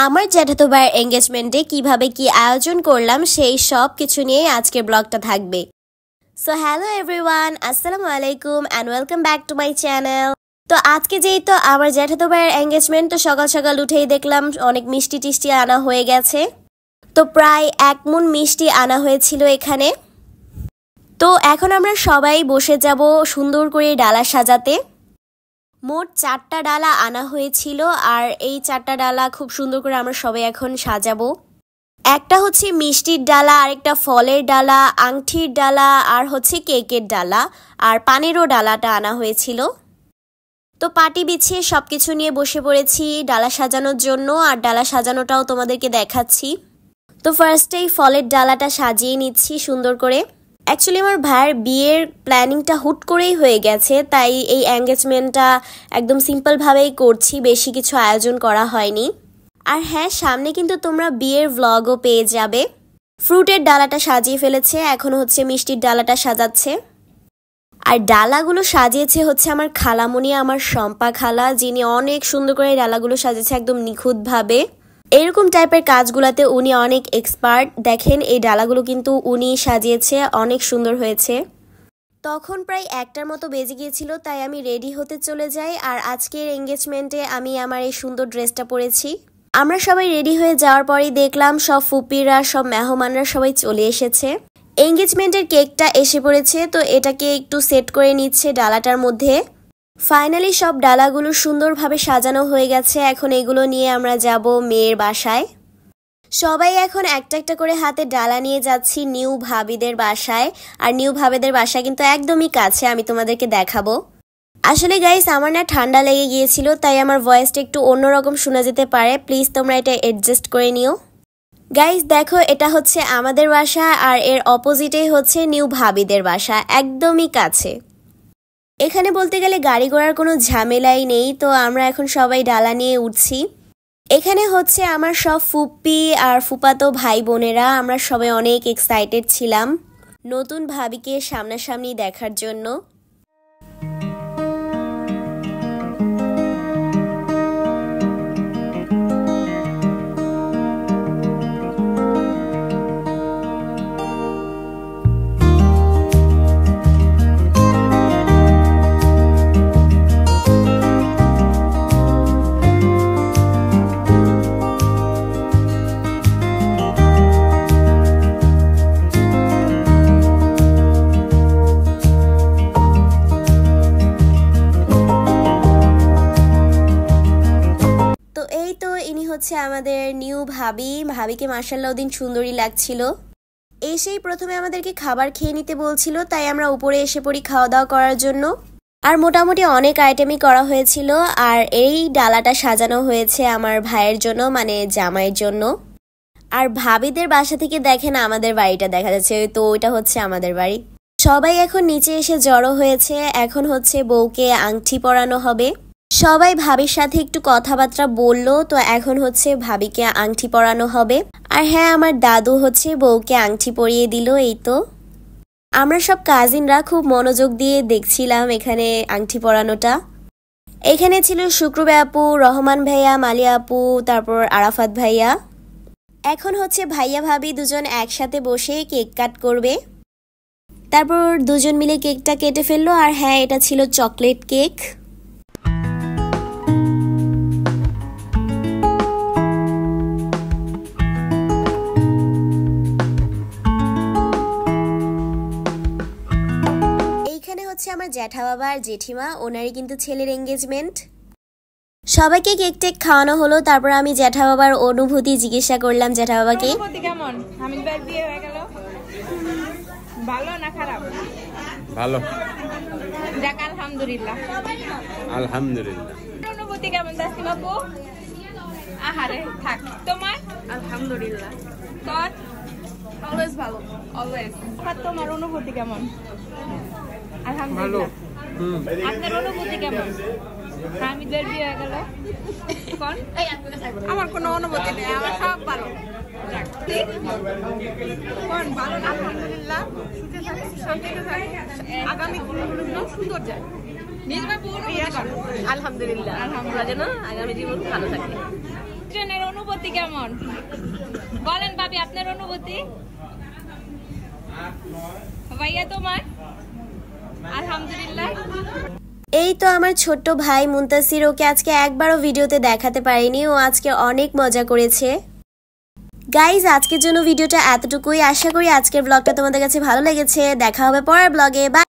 আমার জ্যাঠাতো ভাইয়ের এঙ্গেজমেন্টে কিভাবে কি আয়োজন করলাম সেই সব কিছু নিয়ে আজকের ব্লগটা থাকবে। সো হ্যালো এভরিওয়ান, আসসালামু আলাইকুম and welcome back to my channel. তো আজকে যেহেতু আমার জ্যাঠাতো ভাইয়ের এঙ্গেজমেন্ট, তো সকাল সকাল উঠেই দেখলাম অনেক মিষ্টি টিষ্টি আনা হয়ে গেছে। তো প্রায় 1 মণ মিষ্টি আনা হয়েছিল এখানে। তো এখন আমরা সবাই বসে যাব সুন্দর করে ডালা সাজাতে। মোট 4টা ডালা আনা হয়েছিল, আর এই 4টা ডালা খুব সুন্দর করে আমরা সবাই এখন সাজাবো। একটা হচ্ছে মিষ্টির ডালা, আরেকটা ফলের ডালা, আংটির ডালা, আর হচ্ছে কেকের ডালা, আর পানেরও ডালাটা আনা হয়েছিল। তো পাটি বিছিয়ে সব কিছু নিয়ে বসে পড়েছি ডালা সাজানোর জন্য, আর ডালা সাজানোটাও তোমাদেরকে দেখাচ্ছি। তো ফার্স্টেই ফলের ডালাটা সাজিয়ে নিচ্ছি সুন্দর করে। অ্যাকচুয়ালি আমার ভাইয়ের বিয়ের প্ল্যানিংটা হুট করেই হয়ে গেছে, তাই এই এঙ্গেজমেন্টটা একদম সিম্পলভাবেই করছি, বেশি কিছু আয়োজন করা হয়নি। আর হ্যাঁ, সামনে কিন্তু তোমরা বিয়ের ভ্লগও পেয়ে যাবে। ফ্রুটের ডালাটা সাজিয়ে ফেলেছে, এখন হচ্ছে মিষ্টির ডালাটা সাজাচ্ছে। আর ডালাগুলো সাজিয়েছে হচ্ছে আমার খালামণি, আমার শম্পা খালা, যিনি অনেক সুন্দর করে ডালাগুলো সাজিয়েছে একদম নিখুঁতভাবে। এরকম টাইপের কাজগুলোতে উনি অনেক এক্সপার্ট। দেখেন এই ডালাগুলো কিন্তু উনি সাজিয়েছে, অনেক সুন্দর হয়েছে। তখন প্রায় 1টার মতো বেজে গিয়েছিল, তাই আমি রেডি হতে চলে যাই। আর আজকের এঙ্গেজমেন্টে আমি আমার এই সুন্দর ড্রেসটা পরেছি। আমরা সবাই রেডি হয়ে যাওয়ার পরেই দেখলাম সব ফুপিরা, সব মেহমানরা সবাই চলে এসেছে। এঙ্গেজমেন্টের কেকটা এসে পড়েছে, তো এটাকে একটু সেট করে নিচ্ছে ডালাটার মধ্যে। ফাইনালি সব ডালাগুলো সুন্দরভাবে সাজানো হয়ে গেছে। এখন এগুলো নিয়ে আমরা যাব মেয়ের বাসায়। সবাই এখন একটা একটা করে হাতে ডালা নিয়ে যাচ্ছি নিউ ভাবিদের বাসায়। আর নিউ ভাবিদের বাসা কিন্তু একদমই কাছে, আমি তোমাদেরকে দেখাবো। আসলে গাইস, আমার না ঠান্ডা লেগে গিয়েছিল, তাই আমার ভয়েসটা একটু অন্যরকম শোনা যেতে পারে, প্লিজ তোমরা এটা অ্যাডজাস্ট করে নিও। গাইস দেখো, এটা হচ্ছে আমাদের বাসা, আর এর অপোজিটেই হচ্ছে নিউ ভাবিদের বাসা, একদমই কাছে। এখানে বলতে গেলে গাড়ি ঘোড়ার কোনো ঝামেলাই নেই। তো আমরা এখন সবাই ডালা নিয়ে উঠছি। এখানে হচ্ছে আমার সব ফুপ্পি আর ফুপাতো ভাই বোনেরা, আমরা সবাই অনেক এক্সাইটেড ছিলাম নতুন ভাবিকে সামনাসামনি দেখার জন্য। হচ্ছে আমাদের নিউ ভাবিকে মাশাআল্লাহ দিন সুন্দরী লাগছিল। এসেই প্রথমে আমাদেরকে খাবার খেয়ে নিতে বলছিল, তাই আমরা উপরে এসে পড়ি খাওয়া দাওয়া করার জন্য। আর মোটামুটি অনেক আইটেমই করা হয়েছিল। আর এই ডালাটা সাজানো হয়েছে আমার ভাইয়ের জন্য, মানে জামাইয়ের জন্য। আর ভাবিদের বাসা থেকে দেখেন আমাদের বাড়িটা দেখা যাচ্ছে, তো ওইটা হচ্ছে আমাদের বাড়ি। সবাই এখন নিচে এসে জড়ো হয়েছে। এখন হচ্ছে বউকে আংটি পরানো হবে। সবাই ভাবির সাথে একটু কথাবার্তা বললো, তো এখন হচ্ছে ভাবিকে আংটি পরানো হবে। আর হ্যাঁ, আমার দাদু হচ্ছে বউকে আংটি পরিয়ে দিল। এই তো আমরা সব কাজিনরা খুব মনোযোগ দিয়ে দেখছিলাম এখানে আংটি পরানোটা। এখানে ছিল শুক্রবে আপু, রহমান ভাইয়া, মালিয়া আপু, তারপর আরাফাত ভাইয়া। এখন হচ্ছে ভাইয়া ভাবি দুজন একসাথে বসে কেক কাট করবে। তারপর দুজন মিলে কেকটা কেটে ফেললো। আর হ্যাঁ, এটা ছিল চকলেট কেক। আমার জ্যাঠা বাবা আর জেঠিমা, ওনারই কিন্তু ছেলের এঙ্গেজমেন্ট। সবাইকে কেক টেক খাওয়ানো হলো। তারপর আমি জ্যাঠা বাবার অনুভূতি জিজ্ঞাসা করলাম জ্যাঠা বাবাকে। কেমন হামিদ ভাই বিয়ে হয়ে গেল? ভালো না খারাপ? ভালো, যাক আলহামদুলিল্লাহ। আলহামদুলিল্লাহ। অনুভূতি কেমন দাসি বাবু? আহারে থাক। তোমার? আলহামদুলিল্লাহ। তোর? অলওয়েজ ভালো, অলওয়েজ। তোমার অনুভূতি কেমন? আলহামদুলিল্লাহ। আপনার অনুভূতি কেমন? হামিদের বিয়ে হয়ে গেল। আমার কোনো অনুভূতি নেই, আমার সব ভালো। ভালো না? আলহামদুলিল্লাহ। আগামী দিনগুলো সুন্দর যায়। আলহামদুলিল্লাহ, আলহামদুলিল্লাহ যেন আগামী জীবন ভালো থাকে। একজনের অনুভূতি কেমন বলেন ভাবি আপনার অনুভূতি ভাইয়া তোমার আলহামদুলিল্লাহ এই তো আমার ছোট্ট ভাই মুনতাসির, ওকে আজকে একবারও ভিডিওতে দেখাতে পারিনি, ও আজকে অনেক মজা করেছে। গাইজ আজকের জন্য ভিডিওটা এতটুকুই। আশা করি আজকের ব্লগটা তোমাদের কাছে ভালো লেগেছে। দেখা হবে পরের ব্লগে। বাই।